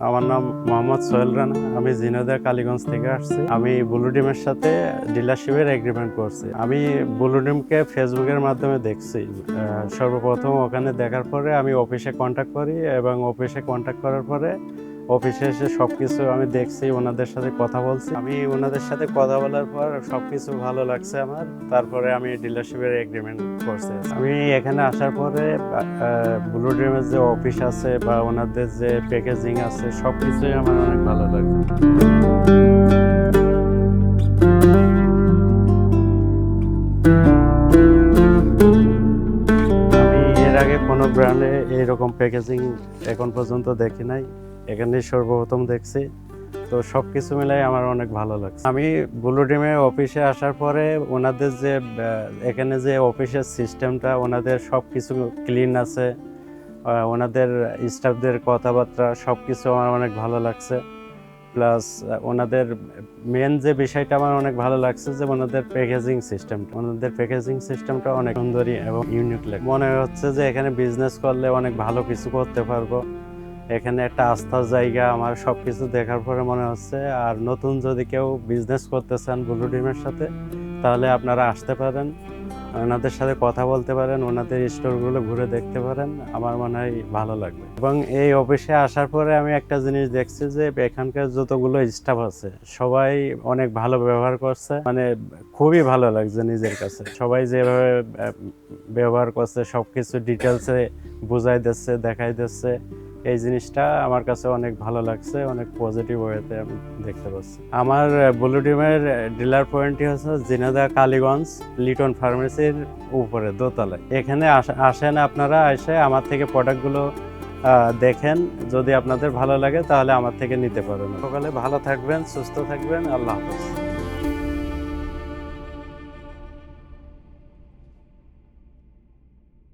আমার নাম মোহাম্মদ সোহেল রানা। আমি ঝিনাইদহ কালীগঞ্জ থেকে আসছি। আমি ব্লু ডিমের সাথে ডিলারশিপের এগ্রিমেন্ট করছি। আমি ব্লু ডিমকে ফেসবুকের মাধ্যমে দেখছি। সর্বপ্রথম ওখানে দেখার পরে আমি অফিসে কন্ট্যাক্ট করি এবং অফিসে কন্ট্যাক্ট করার পরে অফিসে এসে সবকিছু আমি দেখছি, ওনাদের সাথে কথা বলছি। আমি ওনাদের সাথে কথা বলার পর সবকিছু ভালো লাগছে আমার। তারপরে আমি ডিলারশিপের এগ্রিমেন্ট করছি। আমি এখানে আসার পরে ব্লু ড্রিমের যে অফিস আছে বা ওনাদের যে প্যাকেজিং আছে সবকিছুই আমার অনেক ভালো লাগছে। আমি এর আগে কোনো ব্র্যান্ডে এইরকম প্যাকেজিং এখন পর্যন্ত দেখি নাই, এখানেই সর্বপ্রথম দেখছি। তো সব কিছু মিলাই আমার অনেক ভালো লাগছে। আমি ব্লু ডিমে অফিসে আসার পরে ওনাদের যে এখানে যে অফিসের সিস্টেমটা, ওনাদের সব কিছু ক্লিন আছে, ওনাদের স্টাফদের কথাবার্তা সব কিছু আমার অনেক ভালো লাগছে। প্লাস ওনাদের মেন যে বিষয়টা আমার অনেক ভালো লাগছে যে ওনাদের প্যাকেজিং সিস্টেমটা অনেক সুন্দরী এবং ইউনিক লাগে। মনে হচ্ছে যে এখানে বিজনেস করলে অনেক ভালো কিছু করতে পারবো। এখানে একটা আস্থার জায়গা আমার সবকিছু দেখার পরে মনে হচ্ছে। আর নতুন যদি কেউ বিজনেস করতে চান ব্লু ডিমের সাথে, তাহলে আপনারা আসতে পারেন, ওনাদের সাথে কথা বলতে পারেন, ওনাদের স্টোরগুলো ঘুরে দেখতে পারেন। আমার মনে হয় ভালো লাগবে। এবং এই অফিসে আসার পরে আমি একটা জিনিস দেখছি যে এখানকার যতগুলো স্টাফ আছে সবাই অনেক ভালো ব্যবহার করছে, মানে খুবই ভালো লাগছে নিজের কাছে। সবাই যেভাবে ব্যবহার করছে, সবকিছু ডিটেলসে বুঝাই দিচ্ছে, দেখাই দিচ্ছে, এই জিনিসটা আমার কাছে অনেক ভালো লাগছে, অনেক পজিটিভ ওয়েতে আমি দেখতে পাচ্ছি। আমার ব্লু ডিমের ডিলার পয়েন্টটি হচ্ছে ঝিনাইদহ কালীগঞ্জ লিটন ফার্মেসির উপরে দোতলায়। এখানে আসেন আপনারা, এসে আমার থেকে প্রোডাক্টগুলো দেখেন। যদি আপনাদের ভালো লাগে তাহলে আমার থেকে নিতে পারেন। সকালে ভালো থাকবেন, সুস্থ থাকবেন। আল্লাহ হাফেজ।